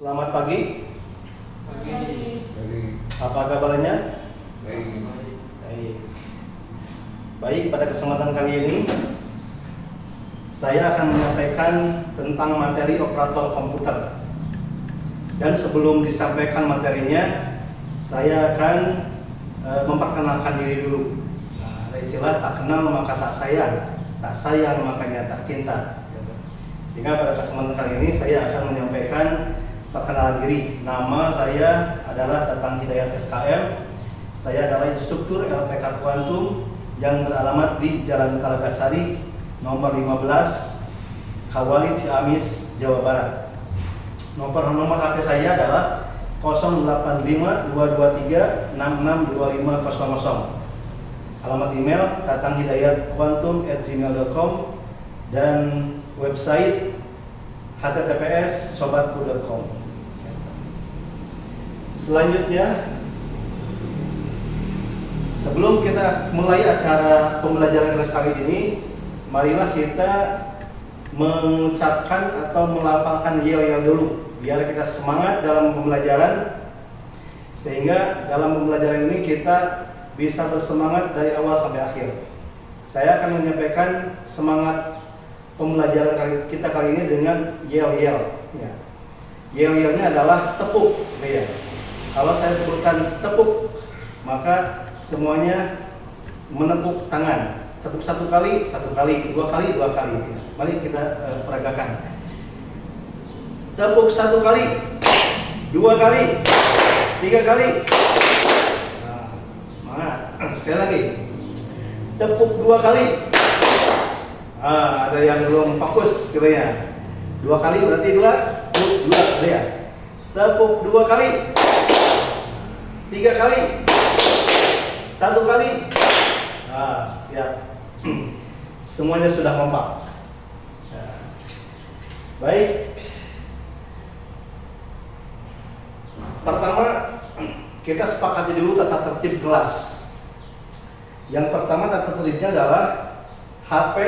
Selamat pagi. Pagi. Apa kabarnya? Baik. Baik. Baik, pada kesempatan kali ini saya akan menyampaikan tentang materi operator komputer. Dan sebelum disampaikan materinya, saya akan memperkenalkan diri dulu. Ada istilah tak kenal maka tak sayang makanya tak cinta. Sehingga pada kesempatan kali ini saya akan menyampaikan perkenalan diri. Nama saya adalah Tatang Hidayat SKM. Saya adalah instruktur LPK Kuantum yang beralamat di Jalan Talagasari nomor 15, Kawali, Ciamis, Jawa Barat. Nomor HP saya adalah 085223662500. Alamat email tatanghidayatkuantum@gmail.com dan website https://sobatku.com. Selanjutnya, sebelum kita mulai acara pembelajaran kali ini, marilah kita mengucapkan atau melafalkan yel-yel dulu biar kita semangat dalam pembelajaran, sehingga dalam pembelajaran ini kita bisa bersemangat dari awal sampai akhir. Saya akan menyampaikan semangat pembelajaran kita kali ini dengan yel-yel. Ya. Yel-yelnya adalah tepuk. Ya. Kalau saya sebutkan tepuk, maka semuanya menepuk tangan. Tepuk satu kali, dua kali. Ya. Mari kita peragakan. Tepuk satu kali, dua kali, tiga kali. Nah, semangat. Sekali lagi. Tepuk dua kali. Ada yang belum fokus gitu ya. Dua kali berarti dua gitu ya. Tepuk dua kali, tiga kali, satu kali. Siap. Semuanya sudah kompak. Baik. Pertama, kita sepakati dulu tata tertib kelas. Yang pertama tata tertibnya adalah HP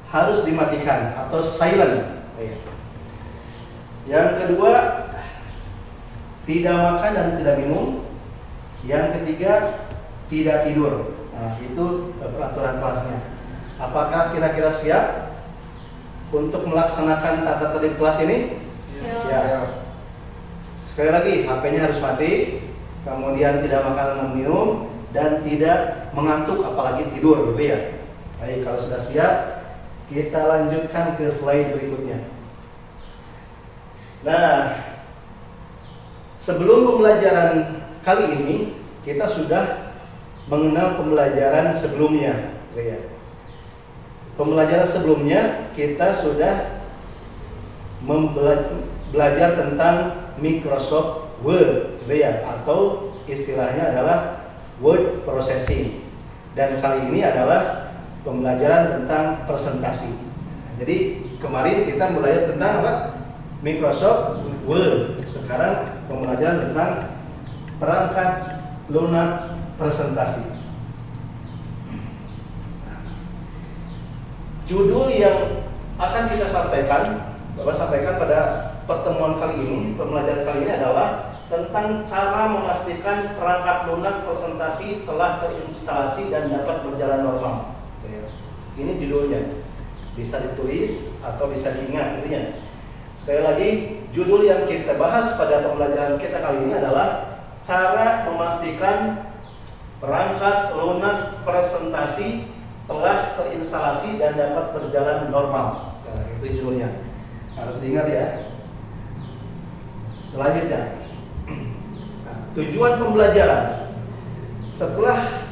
harus dimatikan atau silent. Yang kedua, tidak makan dan tidak minum. Yang ketiga, tidak tidur. Nah, itu peraturan kelasnya. Apakah kira-kira siap untuk melaksanakan tata tertib kelas ini? Siap. Sekali lagi, HP-nya harus mati, kemudian tidak makan dan minum, dan tidak mengantuk apalagi tidur, gitu ya. Baik, kalau sudah siap, kita lanjutkan ke slide berikutnya. Nah, sebelum pembelajaran kali ini, kita sudah mengenal pembelajaran sebelumnya, gitu ya. Pembelajaran sebelumnya kita sudah belajar tentang Microsoft Word, gitu ya, atau istilahnya adalah word processing. Dan kali ini adalah pembelajaran tentang presentasi. Jadi kemarin kita belajar tentang apa? Microsoft Word. Sekarang pembelajaran tentang perangkat lunak presentasi. Judul yang akan kita sampaikan, Bapak sampaikan pada pertemuan kali ini, pembelajaran kali ini adalah tentang cara memastikan perangkat lunak presentasi telah terinstalasi dan dapat berjalan normal. Ini judulnya, bisa ditulis atau bisa diingat, gitu ya. Sekali lagi, judul yang kita bahas pada pembelajaran kita kali ini adalah cara memastikan perangkat lunak presentasi telah terinstalasi dan dapat berjalan normal. Nah, itu judulnya, harus diingat ya. Selanjutnya, tujuan pembelajaran. Setelah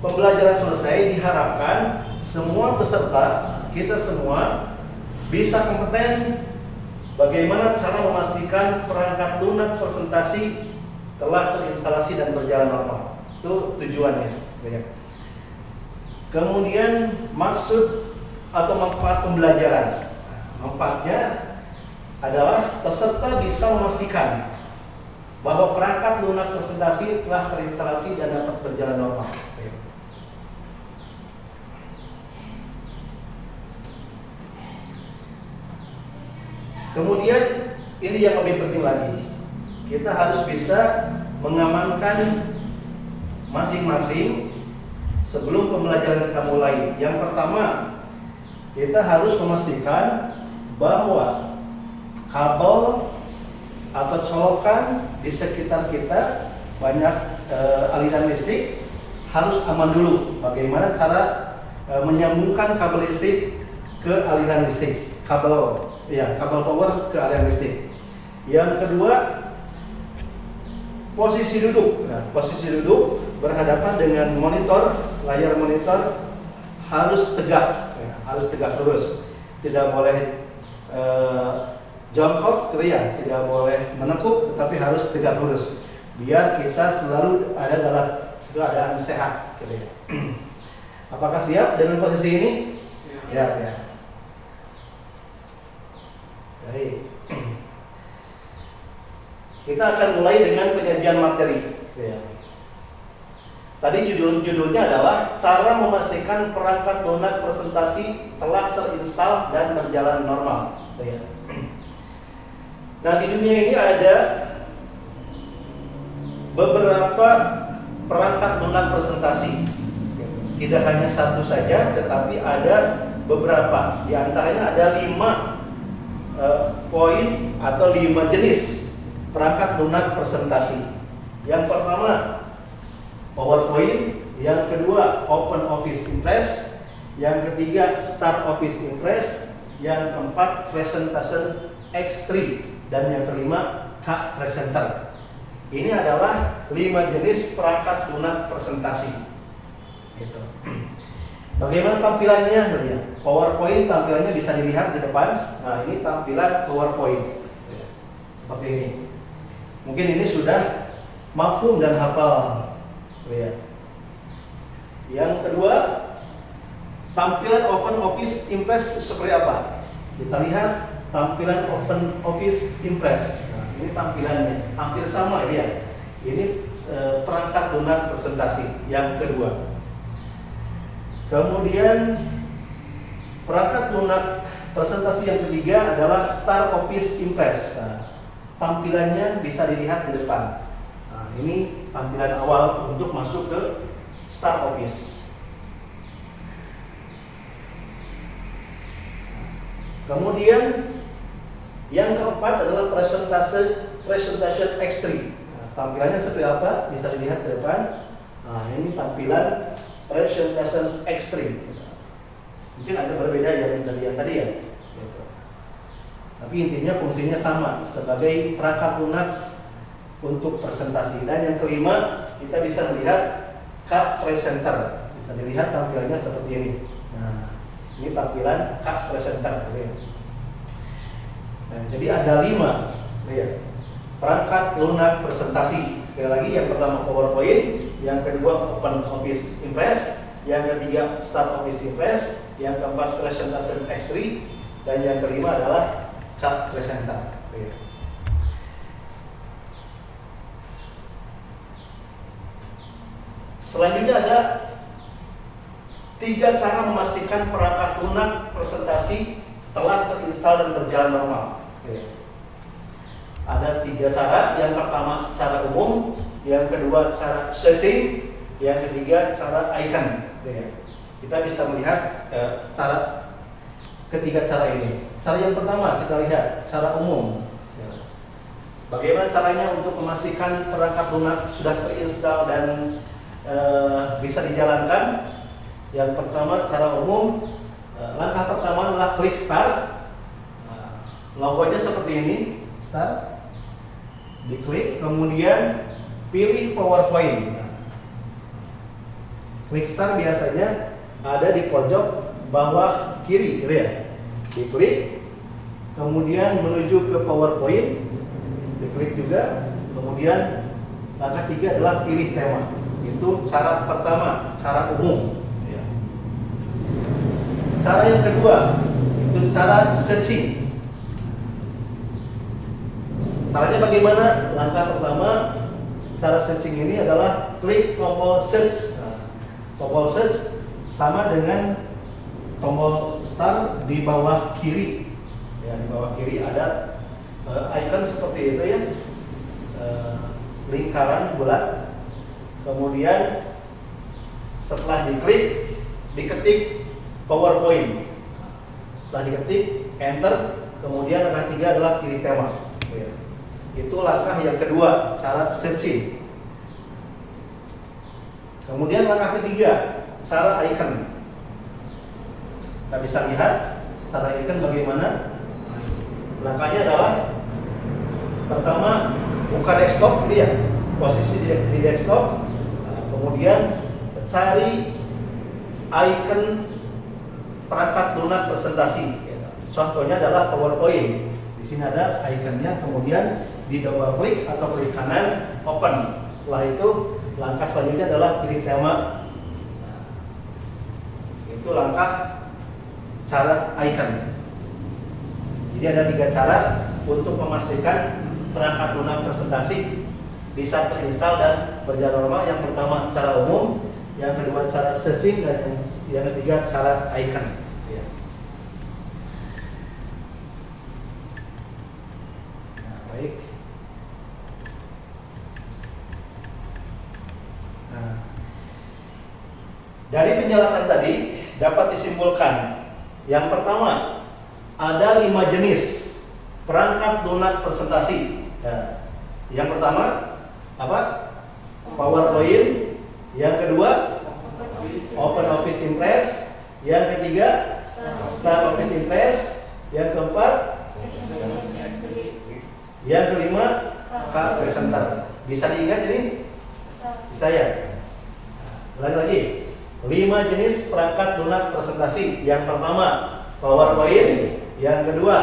pembelajaran selesai, diharapkan semua peserta, kita semua bisa kompeten bagaimana cara memastikan perangkat lunak presentasi telah terinstalasi dan berjalan normal. Itu tujuannya. Kemudian maksud atau manfaat pembelajaran. Manfaatnya adalah peserta bisa memastikan bahwa perangkat lunak presentasi telah terinstalasi dan dapat berjalan normal. Kemudian ini yang lebih penting lagi. Kita harus bisa mengamankan masing-masing sebelum pembelajaran kita mulai. Yang pertama, kita harus memastikan bahwa kabel atau colokan di sekitar kita banyak aliran listrik harus aman dulu. Bagaimana cara menyambungkan kabel listrik ke aliran listrik, kabel power ke aliran listrik. Yang kedua, posisi duduk. Nah, posisi duduk berhadapan dengan monitor, layar monitor harus tegak, harus tegak lurus. Tidak boleh jongkok, gitu ya, tidak boleh menekuk, tetapi harus tegak lurus. Biar kita selalu ada dalam keadaan sehat, gitu ya. Apakah siap dengan posisi ini? Siap ya. Baik. Kita akan mulai dengan penyajian materi. Ya. Tadi judulnya adalah cara memastikan perangkat lunak presentasi telah terinstal dan berjalan normal. Ya. Nah, di dunia ini ada beberapa perangkat lunak presentasi. Tidak hanya satu saja, tetapi ada beberapa. Di antaranya ada 5 poin atau 5 jenis perangkat lunak presentasi. Yang pertama, PowerPoint. Yang kedua, OpenOffice Impress. Yang ketiga, StarOffice Impress. Yang keempat, Presentation X3. Dan yang kelima, K-Presenter. Ini adalah 5 jenis perangkat lunak presentasi. Gitu. Bagaimana tampilannya? Ya. PowerPoint tampilannya bisa dilihat di depan. Nah, ini tampilan PowerPoint. Ya. Seperti ini. Mungkin ini sudah mafhum dan hafal. Ya. Yang kedua, tampilan OpenOffice Impress seperti apa? Kita lihat tampilan OpenOffice Impress. Nah, ini tampilannya hampir sama ya. Ini perangkat lunak presentasi yang kedua. Kemudian perangkat lunak presentasi yang ketiga adalah StarOffice Impress. Nah, tampilannya bisa dilihat di depan. Nah, ini tampilan awal untuk masuk ke StarOffice. Kemudian yang keempat adalah Presentation X3. Nah, tampilannya seperti apa? Bisa dilihat di depan. Nah, ini tampilan Presentation X3. Mungkin agak berbeda dari yang tadi ya. Tapi intinya fungsinya sama sebagai perangkat lunak untuk presentasi. Dan yang kelima, kita bisa melihat K-Presenter. Bisa dilihat tampilannya seperti ini. Nah, ini tampilan K-Presenter. Nah, jadi ada 5 perangkat lunak presentasi. Sekali lagi, yang pertama PowerPoint, yang kedua OpenOffice Impress, yang ketiga StarOffice Impress, yang keempat Presentation X3, dan yang kelima adalah K-Presenter. Selanjutnya ada 3 cara memastikan perangkat lunak presentasi telah terinstal dan berjalan normal. Ada 3 cara. Yang pertama cara umum, yang kedua cara searching, yang ketiga cara icon. Kita bisa melihat ketiga cara ini. Cara yang pertama kita lihat cara umum. Bagaimana caranya untuk memastikan perangkat lunak sudah terinstal dan bisa dijalankan? Yang pertama cara umum, langkah pertama adalah klik start. Logonya seperti ini, start. Diklik, kemudian pilih PowerPoint. Klik start biasanya ada di pojok bawah kiri, gitu ya. Diklik, kemudian menuju ke PowerPoint, diklik juga, kemudian langkah 3 adalah pilih tema. Itu cara pertama, cara umum. Cara yang kedua, itu cara searching. Caranya bagaimana? Langkah pertama, cara searching ini adalah klik tombol search. Tombol search sama dengan tombol start di bawah kiri. Ya, di bawah kiri ada icon seperti itu ya, lingkaran bulat. Kemudian setelah diklik, diketik PowerPoint. Setelah diketik, enter. Kemudian langkah 3 adalah pilih tema. Itu langkah yang kedua, cara searching. Kemudian langkah ketiga, cara icon. Kita bisa lihat cara icon bagaimana. Langkahnya adalah pertama buka desktop, gitu ya, posisi di desktop. Kemudian cari icon perangkat lunak presentasi. Contohnya adalah PowerPoint. Di sini ada ikonnya, kemudian di double klik atau klik kanan, open. Setelah itu langkah selanjutnya adalah pilih tema. Itu langkah cara icon. Jadi ada 3 cara untuk memastikan perangkat lunak presentasi bisa terinstall dan berjalan normal. Yang pertama cara umum, yang kedua cara searching, dan yang ketiga cara icon. Baik. Nah, dari penjelasan tadi dapat disimpulkan, yang pertama ada 5 jenis perangkat lunak presentasi. Nah, yang pertama apa? PowerPoint. Yang kedua OpenOffice Impress. Yang ketiga StarOffice Impress. Yang keempat, yang kelima, Presenter. Bisa diingat ini? Bisa ya? Ulangi lagi. 5 jenis perangkat lunak presentasi. Yang pertama, PowerPoint. Yang kedua,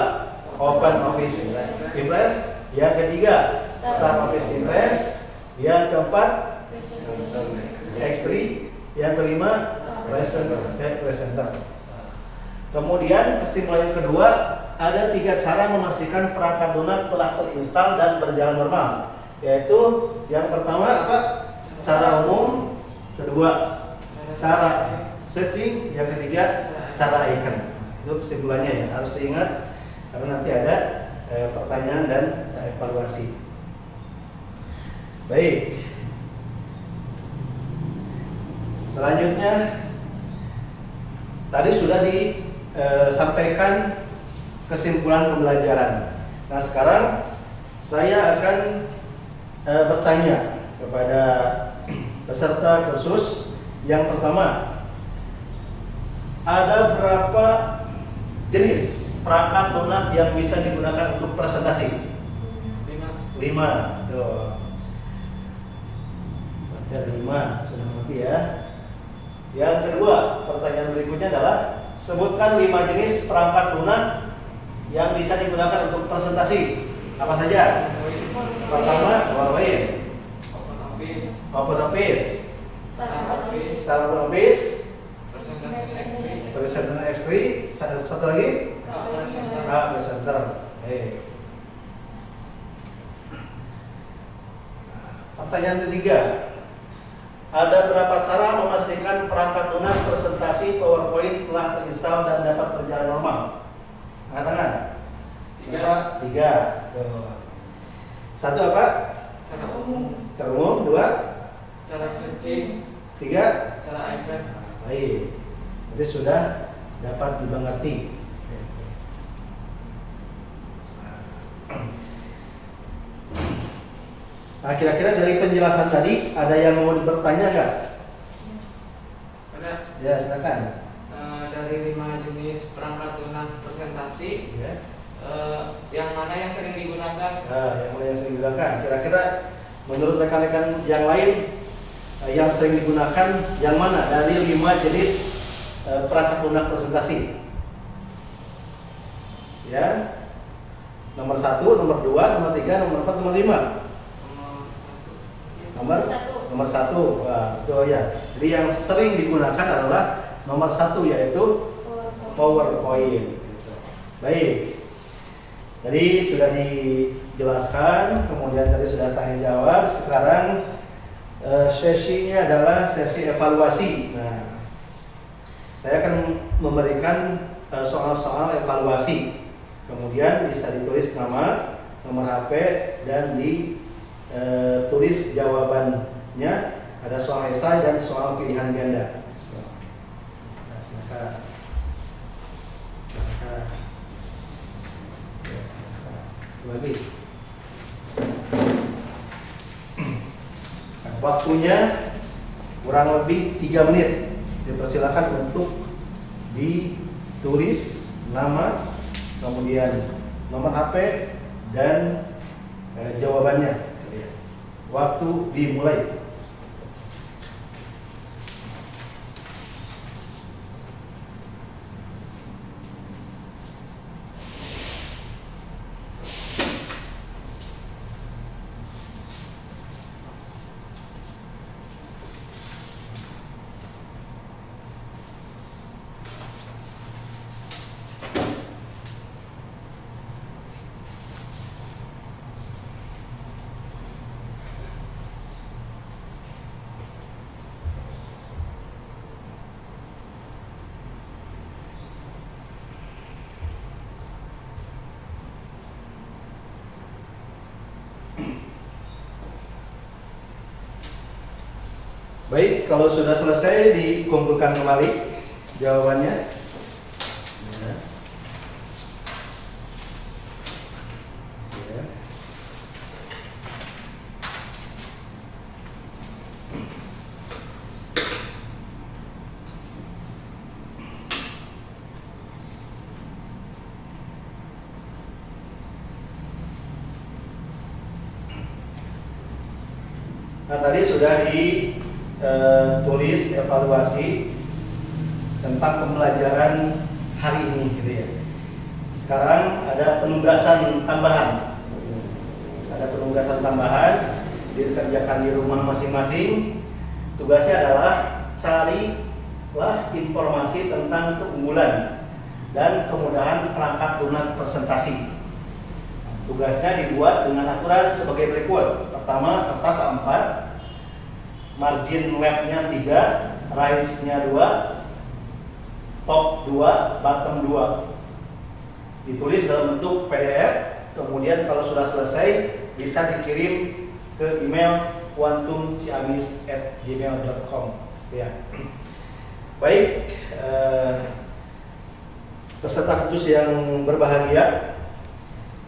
OpenOffice Impress. Yang ketiga, StarOffice Impress. Yang keempat, X3. Yang kelima, Presenter. Kemudian kesimpulan yang kedua, ada 3 cara memastikan perangkat lunak telah terinstall dan berjalan normal. Yaitu yang pertama apa? Cara umum. Kedua, cara searching. Yang ketiga, cara icon. Itu kesimpulannya ya, harus diingat karena nanti ada pertanyaan dan evaluasi. Baik. Selanjutnya tadi sudah disampaikan kesimpulan pembelajaran. Nah, sekarang saya akan bertanya kepada peserta kursus. Yang pertama, ada berapa jenis perangkat lunak yang bisa digunakan untuk presentasi? 5. Tuh. Ada 5, sudah mengerti ya. Yang kedua, pertanyaan berikutnya adalah sebutkan 5 jenis perangkat lunak yang bisa digunakan untuk presentasi. Apa saja? Pertama, PowerPoint, OpenOffice, StarOffice, Presenter X3, satu lagi? Presenter. Pertanyaan ketiga, ada berapa cara memastikan perangkat lunak presentasi PowerPoint telah terinstall dan dapat berjalan normal? Angkat tangan. 3. Satu apa? Cara umum. Cara umum. 2. Cara searching. 3. Cara icon. Baik. Jadi sudah dapat dimengerti. Nah, kira-kira dari penjelasan tadi ada yang mau bertanya nggak? Ada. Ya, silakan. Dari 5 jenis perangkat lunak presentasi, Ya. yang mana yang sering digunakan? Yang mana yang sering digunakan? Kira-kira menurut rekan-rekan yang lain yang sering digunakan yang mana dari 5 jenis perangkat lunak presentasi? Ya. Nomor 1, nomor 2, nomor 3, nomor 4, nomor 5. Nomor 1. Wah, itu ya. Jadi yang sering digunakan adalah nomor 1, yaitu PowerPoint. Gitu. Baik. Tadi sudah dijelaskan, kemudian tadi sudah tanya jawab. Sekarang sesinya adalah sesi evaluasi. Nah, saya akan memberikan soal-soal evaluasi. Kemudian bisa ditulis nama, nomor HP, dan ditulis jawabannya. Ada soal esai dan soal pilihan ganda. Nah, silakan. Silakan. Ya, silakan. Lagi. Nah, waktunya kurang lebih 3 menit. Dipersilakan untuk ditulis nama, kemudian nomor HP dan jawabannya. Waktu dimulai. Baik, kalau sudah selesai dikumpulkan kembali jawabannya. Ya. Ya. Nah, tadi sudah tulis evaluasi tentang pembelajaran hari ini, gitu ya. Sekarang ada penugasan tambahan. Ada penugasan tambahan dikerjakan di rumah masing-masing. Tugasnya adalah carilah informasi tentang keunggulan dan kemudahan perangkat lunak presentasi. Tugasnya dibuat dengan aturan sebagai berikut. Pertama, kertas A4, margin left-nya 3, rise-nya 2, top 2, bottom 2. Ditulis dalam bentuk PDF, kemudian kalau sudah selesai bisa dikirim ke email quantumciamis@gmail.com. Ya. Baik, peserta khusus yang berbahagia,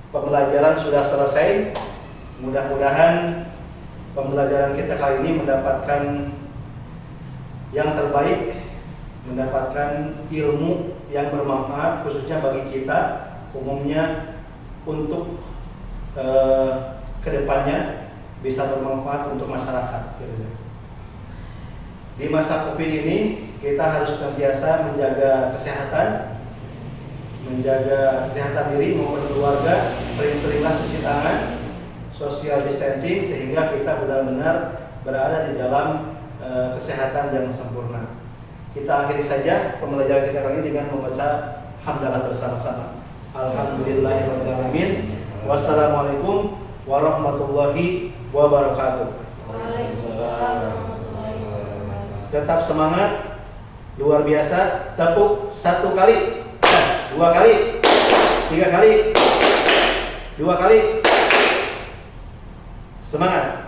pembelajaran sudah selesai. Mudah-mudahan pembelajaran kita kali ini mendapatkan yang terbaik, mendapatkan ilmu yang bermanfaat khususnya bagi kita umumnya untuk kedepannya bisa bermanfaat untuk masyarakat. Di masa COVID ini kita harus senantiasa menjaga kesehatan diri maupun keluarga, sering-seringlah cuci tangan, social distancing, sehingga kita benar-benar berada di dalam kesehatan yang sempurna. Kita akhiri saja pembelajaran kita kali ini dengan membaca hamdalah bersama-sama. Alhamdulillahirrahmanirrahim. Wassalamualaikum warahmatullahi wabarakatuh. Waalaikumsalam warahmatullahi wabarakatuh. Tetap semangat, luar biasa. Tepuk 1 kali, 2 kali, 3 kali, 2 kali. Semangat.